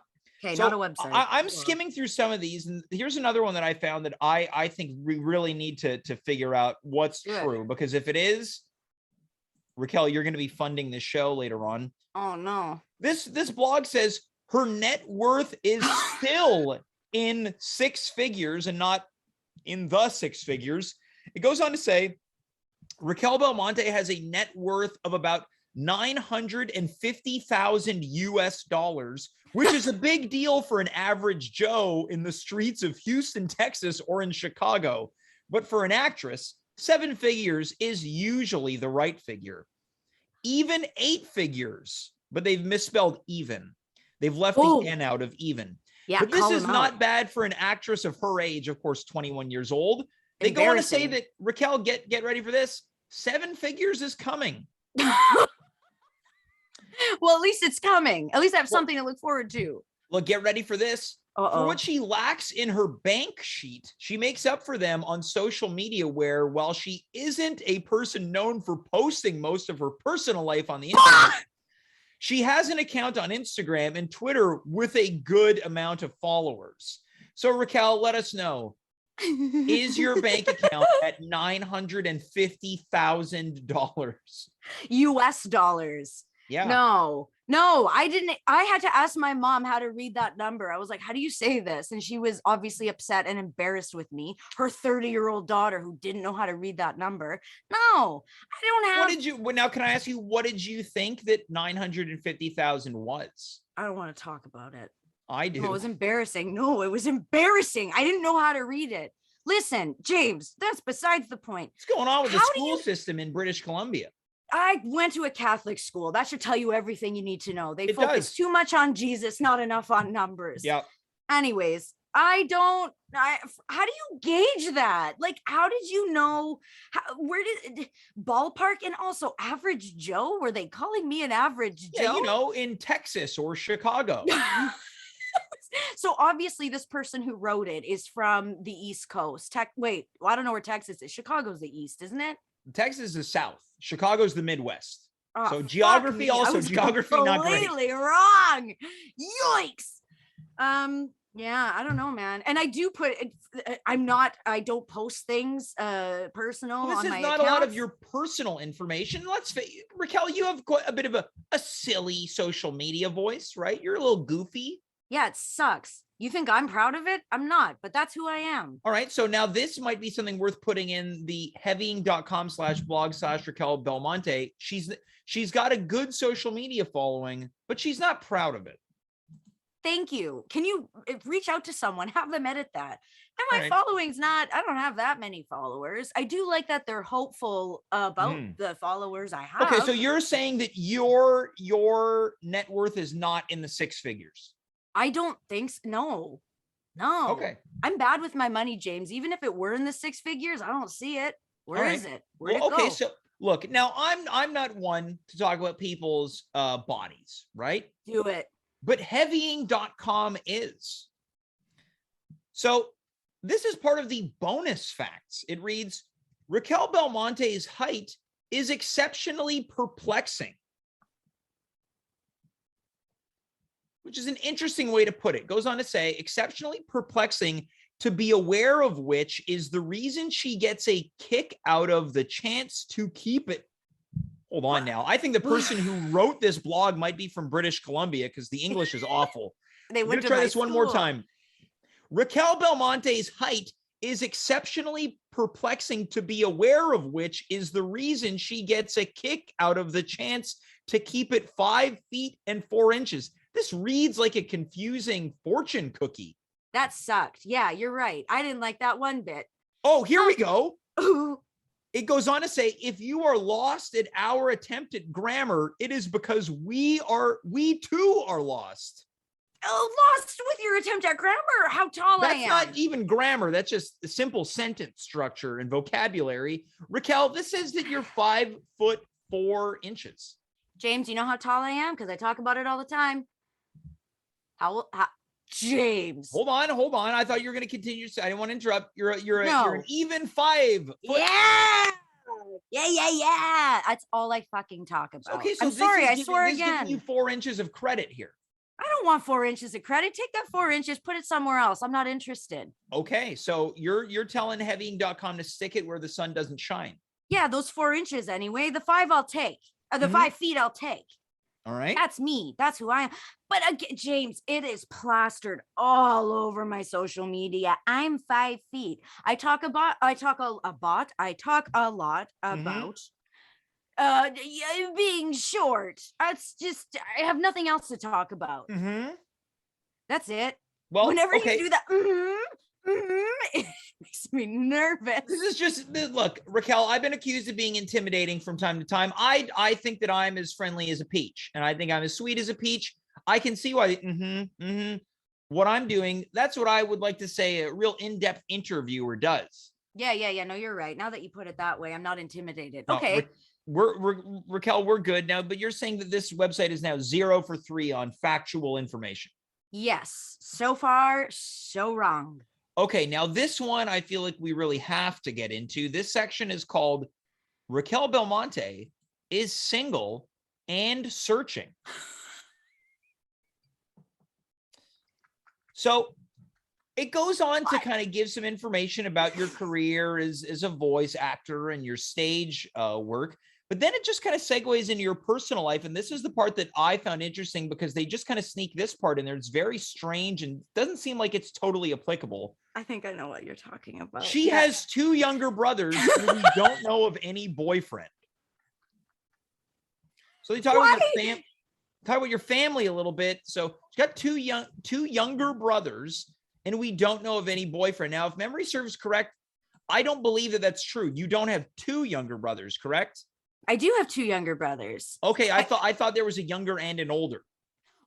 Okay, so not a website. I'm skimming through some of these, and here's another one that I found that I think we really need to figure out what's true, because if it is, Raquel, you're going to be funding this show later on. Oh no. This blog says her net worth is still in 6 figures and not in the 6 figures. It goes on to say Raquel Belmonte has a net worth of about $950,000 US, which is a big deal for an average Joe in the streets of Houston, Texas, or in Chicago. But for an actress, 7 figures is usually the right figure. Even 8 figures, but they've misspelled even. They've left the N out of even. Yeah, but this is not bad for an actress of her age, of course, 21 years old. They go on to say that, Raquel, get ready for this. 7 figures is coming. Well, at least it's coming. At least I have something to look forward to. Look, get ready for this. For what she lacks in her bank sheet, she makes up for them on social media, where while she isn't a person known for posting most of her personal life on the internet, she has an account on Instagram and Twitter with a good amount of followers. So Raquel, let us know. Is your bank account at $950,000? US dollars. Yeah. No, I didn't. I had to ask my mom how to read that number. I was like, how do you say this? And she was obviously upset and embarrassed with me, her 30-year-old daughter who didn't know how to read that number. No, I don't have. Now, can I ask you, what did you think that 950,000 was? I don't want to talk about it. I do. No, it was embarrassing. No, it was embarrassing. I didn't know how to read it. Listen, James, that's besides the point. What's going on with the school system in British Columbia? I went to a Catholic school. That should tell you everything you need to know. They focus too much on Jesus, not enough on numbers. Yeah. Anyways, how do you gauge that? Like, how did you know? Where did ballpark? And also average Joe? Were they calling me an average Joe? Yeah, in Texas or Chicago. So obviously this person who wrote it is from the East Coast. I don't know where Texas is. Chicago's the East, isn't it? Texas is south. Chicago's the Midwest. Oh, so geography, not great. Completely wrong. Yikes. Yeah, I don't know, man. And I do I don't post things personal on my account. This is not a lot of your personal information. Let's face it, Raquel, you have quite a bit of a silly social media voice, right? You're a little goofy. Yeah, it sucks. You think I'm proud of it? I'm not, but that's who I am. All right. So now this might be something worth putting in the heavying.com/blog/Raquel Belmonte. She's got a good social media following, but she's not proud of it. Thank you. Can you reach out to someone, have them edit that? And my following's I don't have that many followers. I do like that they're hopeful about the followers I have. Okay. So you're saying that your net worth is not in the 6 figures? I don't think so. No. No. Okay. I'm bad with my money, James. Even if it were in the six figures, I don't see it. Where is it? Where'd it go? Okay, so look, now I'm not one to talk about people's bodies, right? Do it. But heavying.com is. So this is part of the bonus facts. It reads, Raquel Belmonte's height is exceptionally perplexing, which is an interesting way to put it. It goes on to say, exceptionally perplexing, to be aware of which is the reason she gets a kick out of the chance to keep it. Hold on now. I think the person who wrote this blog might be from British Columbia because the English is awful. They went to try this one more time. Raquel Belmonte's height is exceptionally perplexing, to be aware of which is the reason she gets a kick out of the chance to keep it 5 feet and 4 inches. This reads like a confusing fortune cookie. That sucked. Yeah, you're right. I didn't like that one bit. Oh, here we go. It goes on to say, if you are lost at our attempt at grammar, it is because we too are lost. Oh, lost with your attempt at grammar. How tall I am. That's not even grammar. That's just a simple sentence structure and vocabulary. Raquel, this says that you're 5'4". James, you know how tall I am? Because I talk about it all the time. How James. Hold on. I thought you were going to continue. I didn't want to interrupt. You're an even 5 foot. Yeah. That's all I fucking talk about. Okay, so I'm sorry. I swear again. Giving you 4 inches of credit here. I don't want 4 inches of credit. Take that 4 inches, put it somewhere else. I'm not interested. Okay, so you're telling heavying.com to stick it where the sun doesn't shine. Yeah, those 4 inches anyway. The 5 I'll take. The 5 feet I'll take. All right. That's me. That's who I am. But again, James, it is plastered all over my social media. I'm 5 feet. I talk a lot about being short. It's just, I have nothing else to talk about. That's it. Well, whenever you do that, it makes me nervous. This is just, look, Raquel, I've been accused of being intimidating from time to time. I think that I'm as friendly as a peach, and I think I'm as sweet as a peach. I can see why. What I'm doing, that's what I would like to say a real in-depth interviewer does. Yeah. No, you're right. Now that you put it that way, I'm not intimidated. Okay. Raquel, we're good now, but you're saying that this website is now 0 for 3 on factual information. Yes. So far, so wrong. Okay. Now this one, I feel like we really have to get into. This section is called Raquel Belmonte is single and searching. So it goes on to kind of give some information about your career as a voice actor and your stage work. But then it just kind of segues into your personal life. And this is the part that I found interesting because they just kind of sneak this part in there. It's very strange and doesn't seem like it's totally applicable. I think I know what you're talking about. She has 2 younger brothers who don't know of any boyfriend. So they talk about your family a little bit. So she's got 2 younger brothers, and we don't know of any boyfriend. Now, if memory serves correct, I don't believe that that's true. You don't have 2 younger brothers, correct? I do have 2 younger brothers. Okay, I thought there was a younger and an older.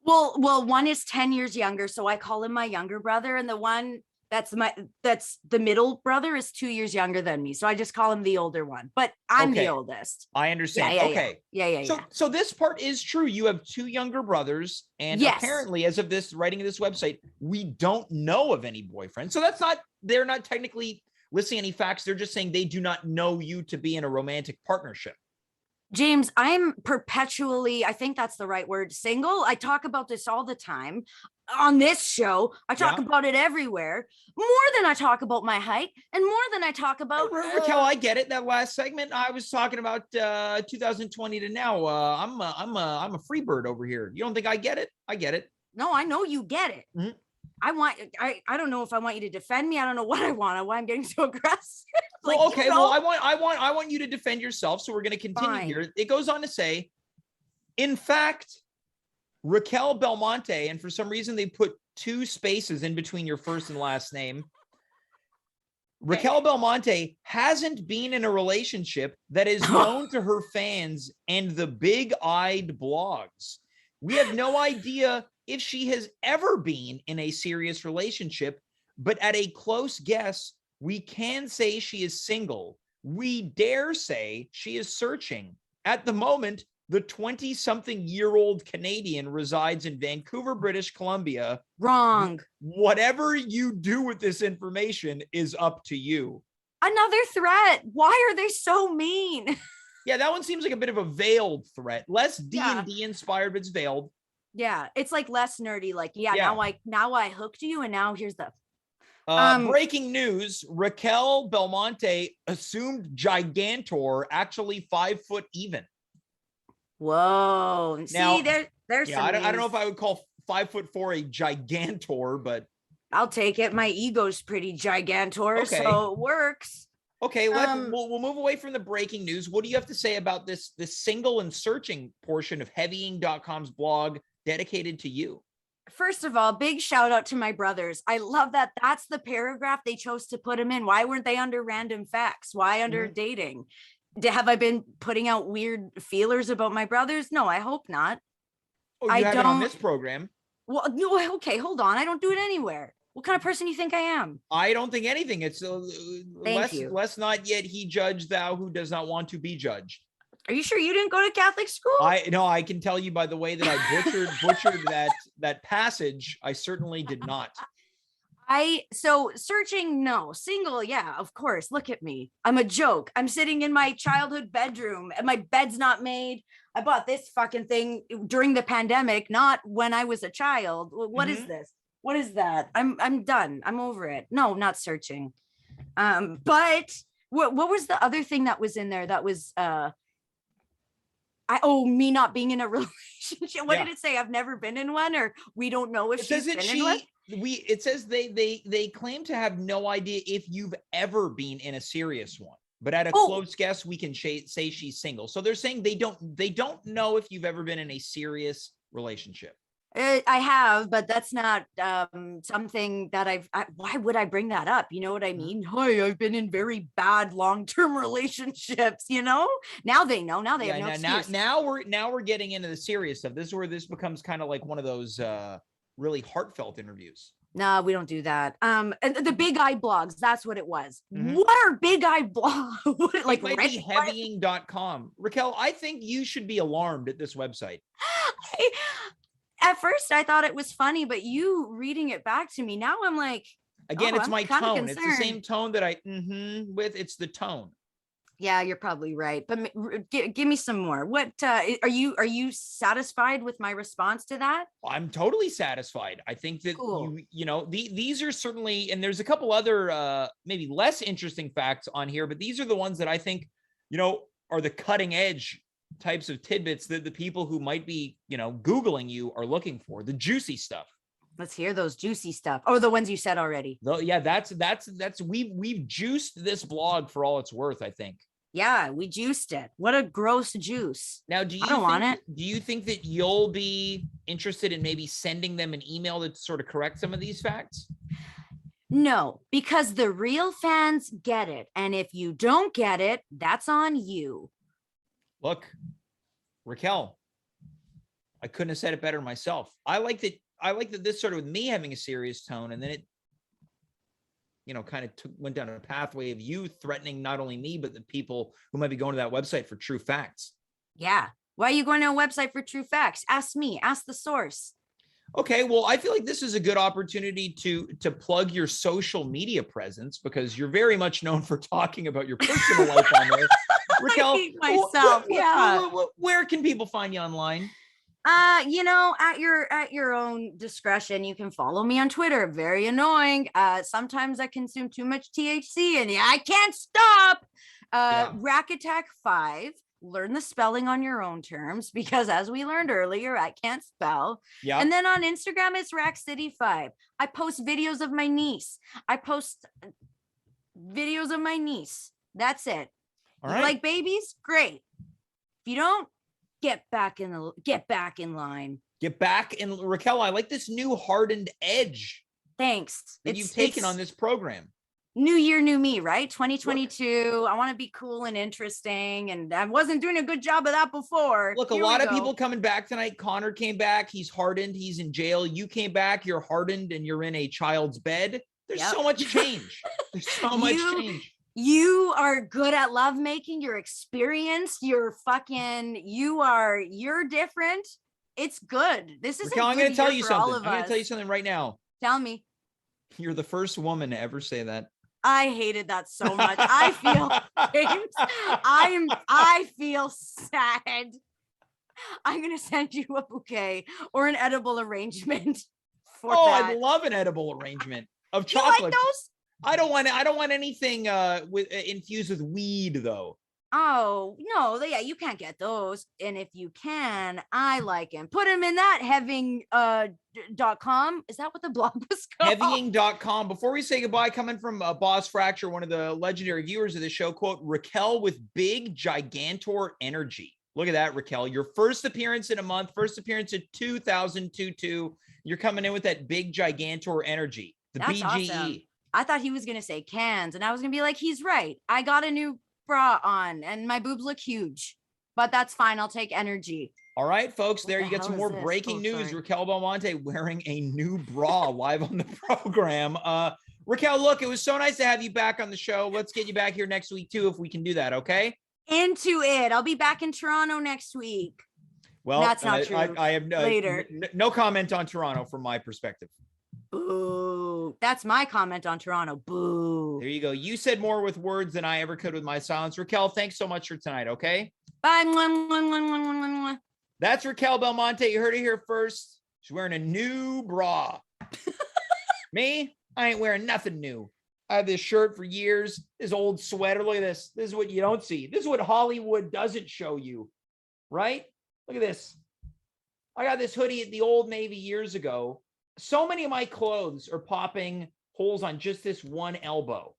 Well, one is 10 years younger, so I call him my younger brother, and the one that's the middle brother is 2 years younger than me, so I just call him the older one. But I'm the oldest. I understand. Yeah. So this part is true. You have 2 younger brothers, and apparently, as of this writing of this website, we don't know of any boyfriend. So they're not technically listing any facts. They're just saying they do not know you to be in a romantic partnership. James, I'm perpetually, I think that's the right word, single. I talk about this all the time on this show. I talk about it everywhere, more than I talk about my height and more than I talk about Raquel, I get it. That last segment, I was talking about 2020 to now. I'm a free bird over here. You don't think I get it? I get it. No, I know you get it. Mm-hmm. I don't know if I want you to defend me. I don't know what I want. Why I'm getting so aggressive. Like, well, okay. Well, I want you to defend yourself. So we're going to continue here. It goes on to say, in fact, Raquel Belmonte, and for some reason they put 2 spaces in between your first and last name. Raquel Belmonte hasn't been in a relationship that is known to her fans and the big-eyed blogs. We have no idea if she has ever been in a serious relationship, but at a close guess, we can say she is single. We dare say she is searching. At the moment, the 20-something-year-old Canadian resides in Vancouver, British Columbia. Wrong. Whatever you do with this information is up to you. Another threat. Why are they so mean? Yeah, that one seems like a bit of a veiled threat. Less D&D inspired, but it's veiled. Yeah, it's like less nerdy. Like, now I hooked you, and now here's the breaking news. Raquel Belmonte assumed gigantor, actually 5 foot even. Whoa. Now, see, there's some I don't know if I would call 5'4" a gigantor, but I'll take it. My ego's pretty gigantor, so it works. Okay, we'll move away from the breaking news. What do you have to say about this single and searching portion of heavying.com's blog dedicated to you? First of all, big shout out to my brothers. I love that that's the paragraph they chose to put them in. Why weren't they under random facts? Why under dating? Have I been putting out weird feelers about my brothers? No, I hope not. Oh, you haven't on this program. Well, no, okay, hold on. I don't do it anywhere. What kind of person do you think I am? I don't think anything. It's let's not yet he judge thou who does not want to be judged. Are you sure you didn't go to Catholic school? I can tell you by the way that I butchered that passage. I certainly did not. So searching, no. Single, yeah, of course. Look at me. I'm a joke. I'm sitting in my childhood bedroom and my bed's not made. I bought this fucking thing during the pandemic, not when I was a child. What is this? What is that? I'm done. I'm over it. No, not searching. But what was the other thing that was in there that was me not being in a relationship? What did it say? I've never been in one, or we don't know if she's been in one? It says they claim to have no idea if you've ever been in a serious one, but at a close guess, we can say she's single. So they're saying they don't know if you've ever been in a serious relationship. I have, but that's not something that why would I bring that up? You know what I mean? Hi, I've been in very bad long-term relationships, you know? Now they know. Now they have no excuse. Now we're getting into the serious stuff. This is where this becomes kind of like one of those really heartfelt interviews. No, we don't do that. And the big eye blogs, that's what it was. What are big eye blogs? Like heavying.com. Raquel, I think you should be alarmed at this website. At first I thought it was funny, but you reading it back to me, now I'm like, again, it's my tone. It's the same tone that I with. It's the tone. Yeah, you're probably right. But give me some more. What are you satisfied with my response to that? I'm totally satisfied. I think that these are certainly, and there's a couple other maybe less interesting facts on here, but these are the ones that I think, are the cutting edge types of tidbits that the people who might be, Googling you are looking for, the juicy stuff. Let's hear those juicy stuff. Oh, the ones you said already. Yeah, that's we've juiced this blog for all it's worth, I think. Yeah, we juiced it. What a gross juice. Now, I don't want it. Do you think that you'll be interested in maybe sending them an email to sort of correct some of these facts? No, because the real fans get it. And if you don't get it, that's on you. Look, Raquel, I couldn't have said it better myself. I like that this started with me having a serious tone, and then it, kind of went down a pathway of you threatening not only me, but the people who might be going to that website for true facts. Yeah. Why are you going to a website for true facts? Ask me. Ask the source. Okay, well, I feel like this is a good opportunity to plug your social media presence, because you're very much known for talking about your personal life on there. Raquel, I hate myself. Where can people find you online? At your own discretion. You can follow me on Twitter. Very annoying. Sometimes I consume too much THC and I can't stop. Rack Attack 5. Learn the spelling on your own terms, because as we learned earlier, I can't spell. Yeah. And then on Instagram, it's Rack City 5. I post videos of my niece. That's it. All right. You like babies? Great. If you don't, get back in line. Get back in. Raquel, I like this new hardened edge. Thanks. That you've taken on this program. New year, new me, right? 2022. I want to be cool and interesting, and I wasn't doing a good job of that before. Look, a lot of people coming back tonight. Connor came back. He's hardened. He's in jail. You came back. You're hardened, and you're in a child's bed. There's so much change. There's so much change. You are good at lovemaking. You're experienced. You're different. It's good. This is Raquel, I'm going to tell you something. I'm going to tell you us. something right now. Tell me. You're the first woman to ever say that. I hated that so much. I feel, James, I feel sad. I'm going to send you a bouquet or an edible arrangement for that. I'd love an edible arrangement of chocolate. You like those? I don't want anything infused with weed though. Oh, no, yeah, you can't get those. And if you can, I like him. Put him in that heaving.com. Is that what the blog was called? Heavying.com. Before we say goodbye, coming from Boss Fracture, one of the legendary viewers of the show, quote, Raquel with big gigantor energy. Look at that, Raquel. Your first appearance in a month, first appearance in 2022. You're coming in with that big gigantor energy. That's BGE. Awesome. I thought he was going to say cans, and I was going to be like, he's right. I got a new bra on and my boobs look huge, but that's fine. I'll take energy. All right, folks, there you get some more breaking news. Sorry. Raquel Belmonte wearing a new bra live on the program. Raquel, look, it was so nice to have you back on the show. Let's get you back here next week too, if we can do that. Okay. Into it. I'll be back in Toronto next week. Well, that's not true. I have later. No comment on Toronto from my perspective. Boo. That's my comment on Toronto. Boo. There you go. You said more with words than I ever could with my silence. Raquel, thanks so much for tonight, okay? Bye. That's Raquel Belmonte. You heard it here first. She's wearing a new bra. Me? I ain't wearing nothing new. I have this shirt for years. This old sweater. Look at this. This is what you don't see. This is what Hollywood doesn't show you, right? Look at this. I got this hoodie at the Old Navy years ago. So many of my clothes are popping holes on just this one elbow.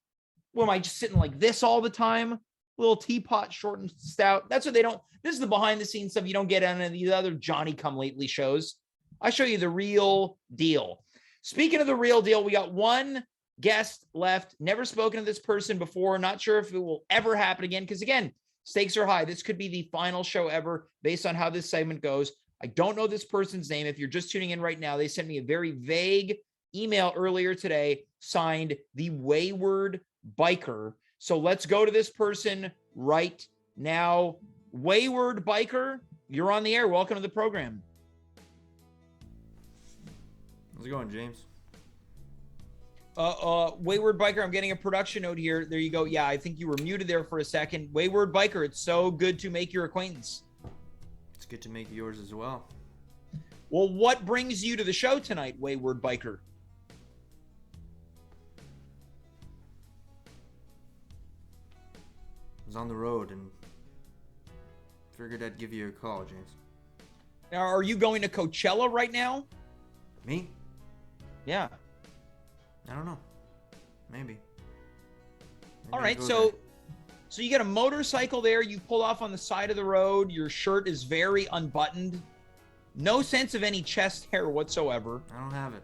What am I just sitting like this all the time? Little teapot, short and stout. That's what they don't. This is the behind the scenes stuff you don't get on any of these other Johnny Come Lately shows. I show you the real deal. Speaking of the real deal, we got one guest left. Never spoken to this person before. Not sure if it will ever happen again. Because again, stakes are high. This could be the final show ever based on how this segment goes. I don't know this person's name. If you're just tuning in right now, they sent me a very vague email earlier today, signed the Wayward Biker. So let's go to this person right now. Wayward Biker, you're on the air. Welcome to the program. How's it going, James? Wayward Biker, I'm getting a production note here. There you go. Yeah, I think you were muted there for a second. Wayward Biker, it's so good to make your acquaintance. It's good to make yours as well. Well, what brings you to the show tonight, Wayward Biker? I was on the road and figured I'd give you a call, James. Now, are you going to Coachella right now? Me? Yeah. I don't know. Maybe all right, so you got a motorcycle there. You pull off on the side of the road. Your shirt is very unbuttoned. No sense of any chest hair whatsoever. I don't have it.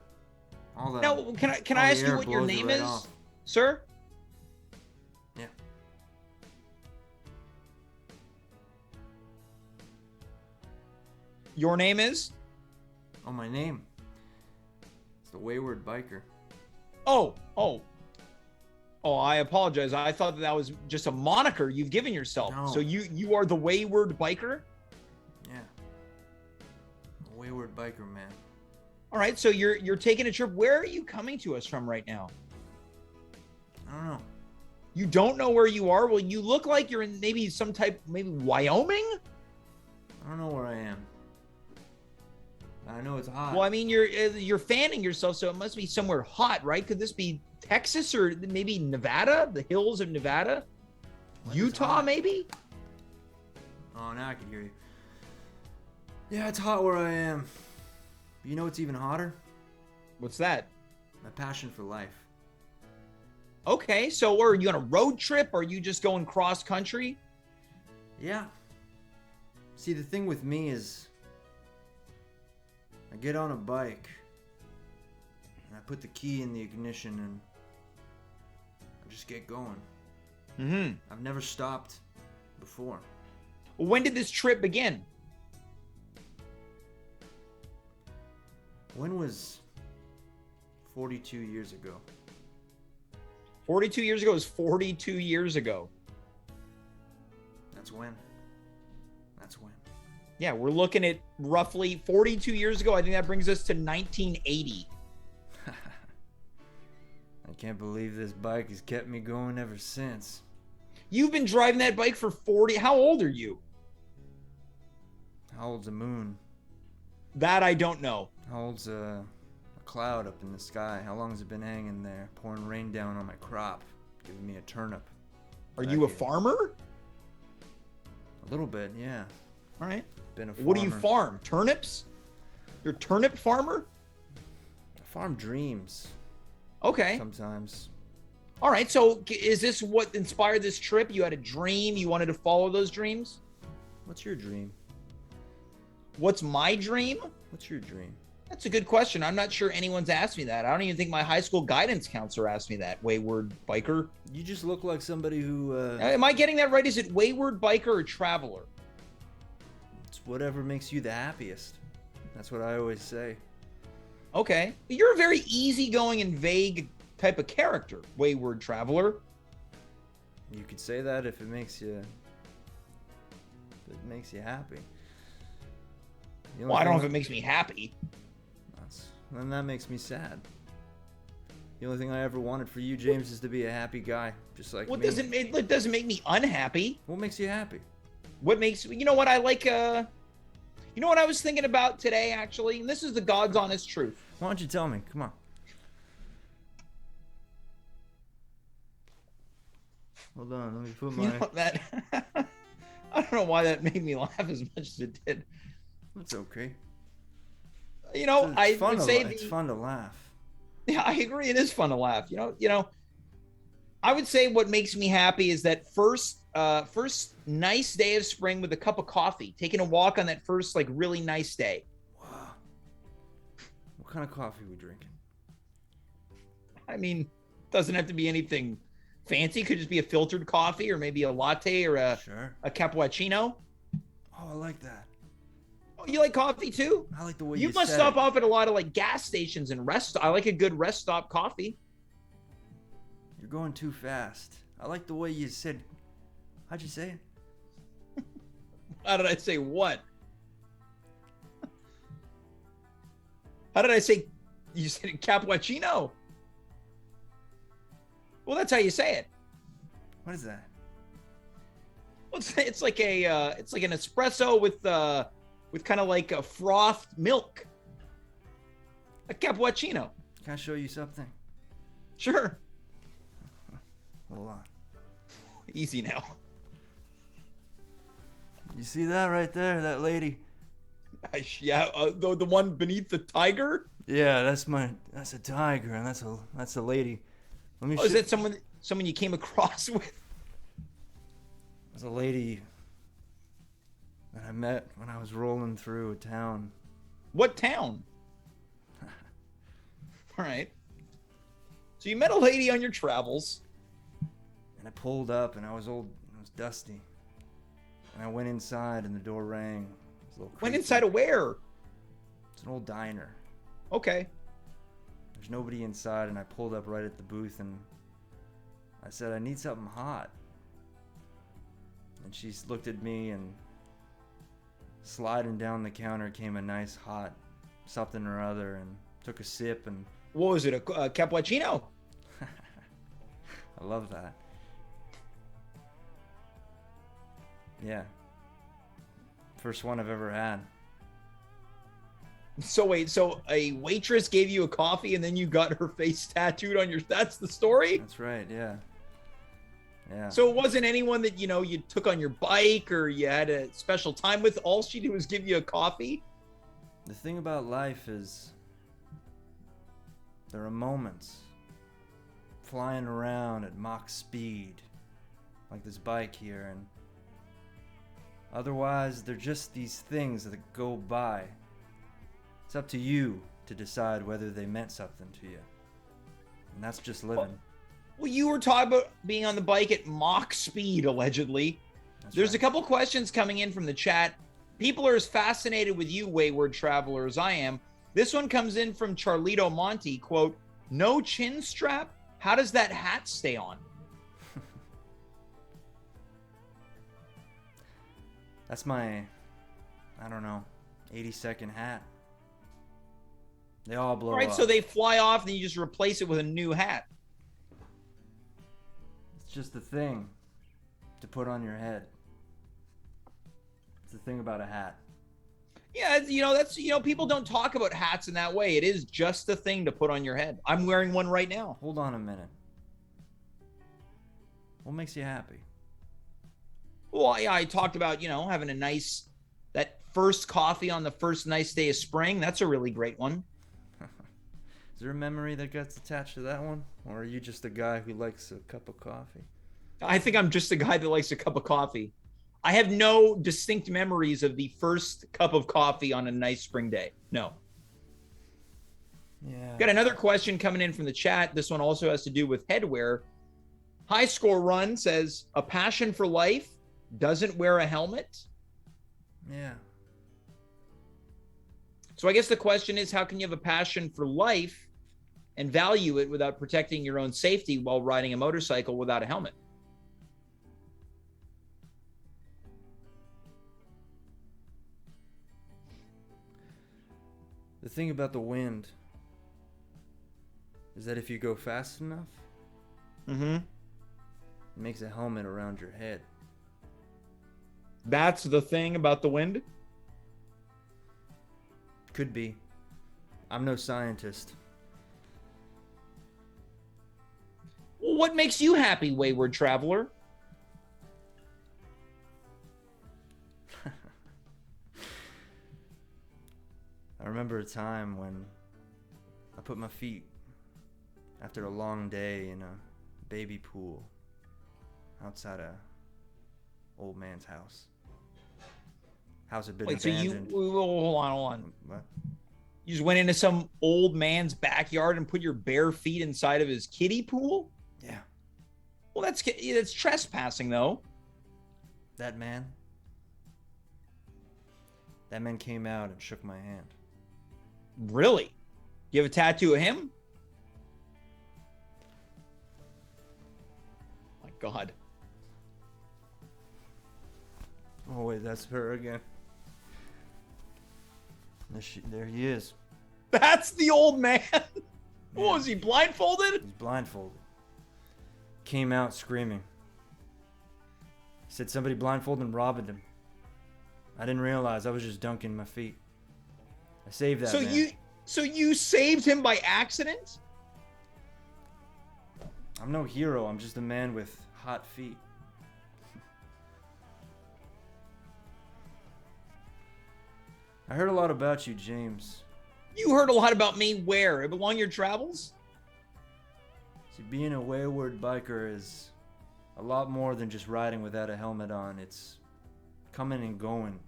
All that. Now, can I ask you what your name is, sir? Yeah. Your name is? Oh, my name. It's the Wayward Biker. Oh, I apologize. I thought that was just a moniker you've given yourself. No. So you are the Wayward Biker? Yeah. A Wayward Biker, man. All right, so you're taking a trip. Where are you coming to us from right now? I don't know. You don't know where you are? Well, you look like you're in maybe Wyoming? I don't know where I am. I know it's hot. Well, I mean, you're fanning yourself, so it must be somewhere hot, right? Could this be Texas or maybe Nevada, the hills of Nevada? Utah, maybe? Oh, now I can hear you. Yeah, it's hot where I am. You know what's even hotter? What's that? My passion for life. Okay, so are you on a road trip? Or are you just going cross country? Yeah. See, the thing with me is I get on a bike and I put the key in the ignition and I just get going. Mm-hmm. I've never stopped before. When did this trip begin? When was 42 years ago? 42 years ago is 42 years ago. That's when. Yeah, we're looking at roughly 42 years ago. I think that brings us to 1980. I can't believe this bike has kept me going ever since. You've been driving that bike for 40. How old are you? How old's the moon? That I don't know. How old's a cloud up in the sky? How long has it been hanging there, pouring rain down on my crop, giving me a turnip? Are you a farmer? A little bit, yeah. All right. Been a farmer. What do you farm? Turnips? You're a turnip farmer? I farm dreams. Okay. Sometimes. All right. So is this what inspired this trip? You had a dream. You wanted to follow those dreams? What's your dream? What's my dream? What's your dream? That's a good question. I'm not sure anyone's asked me that. I don't even think my high school guidance counselor asked me that. Wayward biker. You just look like somebody who... Am I getting that right? Is it wayward biker or traveler? It's whatever makes you the happiest. That's what I always say. Okay. You're a very easygoing and vague type of character, wayward traveler. You could say that if it makes you happy. Well, I don't know if it makes me happy. Then that makes me sad. The only thing I ever wanted for you, James, is to be a happy guy, just like me. It doesn't make me unhappy. What makes you happy? What makes, you know what I like, you know what I was thinking about today, actually? And this is the God's honest truth. Why don't you tell me? Come on. Hold on, let me put my... You know, that, I don't know why that made me laugh as much as it did. It's okay. You know, I would say it's fun to laugh. Yeah, I agree. It is fun to laugh. You know, I would say what makes me happy is that first nice day of spring with a cup of coffee, taking a walk on that first, like, really nice day. Wow. What kind of coffee are we drinking? I mean, doesn't have to be anything fancy. Could just be a filtered coffee or maybe a latte or a cappuccino. Oh, I like that. Oh, you like coffee too? I like the way you must stop off at a lot of like gas stations and I like a good rest stop coffee. You're going too fast. I like the way you said. How'd you say it? How did I say what? How did I say? You said cappuccino. Well, that's how you say it. What is that? Well, it's like an espresso with kind of like a frothed milk. A cappuccino. Can I show you something? Sure. Hold on. Easy now. You see that right there? That lady? Yeah, the one beneath the tiger? Yeah, that's a tiger, and that's a lady. Let me is that someone you came across with? There's a lady that I met when I was rolling through a town. What town? All right. So you met a lady on your travels. And I pulled up, and I was dusty. And I went inside, and the door rang. It was a little creepy. Went inside of where? It's an old diner. Okay. There's nobody inside, and I pulled up right at the booth, and I said, I need something hot. And she looked at me, and sliding down the counter came a nice hot something or other, and took a sip, and... What was it, a cappuccino? I love that. Yeah. First one I've ever had. So wait, so a waitress gave you a coffee and then you got her face tattooed on your... That's the story? That's right, yeah. Yeah. So it wasn't anyone that, you took on your bike or you had a special time with? All she did was give you a coffee? The thing about life is there are moments flying around at Mach speed, like this bike here, and otherwise they're just these things that go by. It's up to you to decide whether they meant something to you. And that's just living. Well, you were talking about being on the bike at Mach speed, allegedly. There's a couple questions coming in from the chat. People are as fascinated with you, wayward traveler, as I am. This one comes in from Charlito Monty, quote, no chin strap? how does that hat stay on? That's my, I don't know, 80-second hat. They all blow All right, up. so they fly off, and you just replace it with a new hat. It's just the thing to put on your head. It's the thing about a hat. Yeah, people don't talk about hats in that way. It is just the thing to put on your head. I'm wearing one right now. Hold on a minute. What makes you happy? Well, yeah, I talked about, having that first coffee on the first nice day of spring. That's a really great one. Is there a memory that gets attached to that one? Or are you just a guy who likes a cup of coffee? I think I'm just a guy that likes a cup of coffee. I have no distinct memories of the first cup of coffee on a nice spring day. No. Yeah. Got another question coming in from the chat. This one also has to do with headwear. High Score Run says, a passion for life doesn't wear a helmet? Yeah. So I guess the question is, how can you have a passion for life and value it without protecting your own safety while riding a motorcycle without a helmet? The thing about the wind is that if you go fast enough, it makes a helmet around your head. That's the thing about the wind? Could be. I'm no scientist. What makes you happy, wayward traveler? I remember a time when I put my feet after a long day in a baby pool outside a old man's house. House had been abandoned. So hold on. What? You just went into some old man's backyard and put your bare feet inside of his kiddie pool? Yeah. Well, that's trespassing, though. That man came out and shook my hand. Really? You have a tattoo of him? My God. Oh, wait, that's her again. There he is. That's the old man? What, was he blindfolded? He's blindfolded. Came out screaming. He said somebody blindfolded and robbed him. I didn't realize. I was just dunking my feet. I saved that man. So you saved him by accident? I'm no hero. I'm just a man with hot feet. I heard a lot about you, James. You heard a lot about me where? Along your travels? See, being a wayward biker is a lot more than just riding without a helmet on. It's coming and going.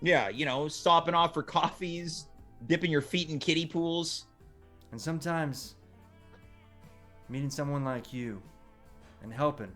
Yeah, stopping off for coffees, dipping your feet in kiddie pools. And sometimes meeting someone like you and helping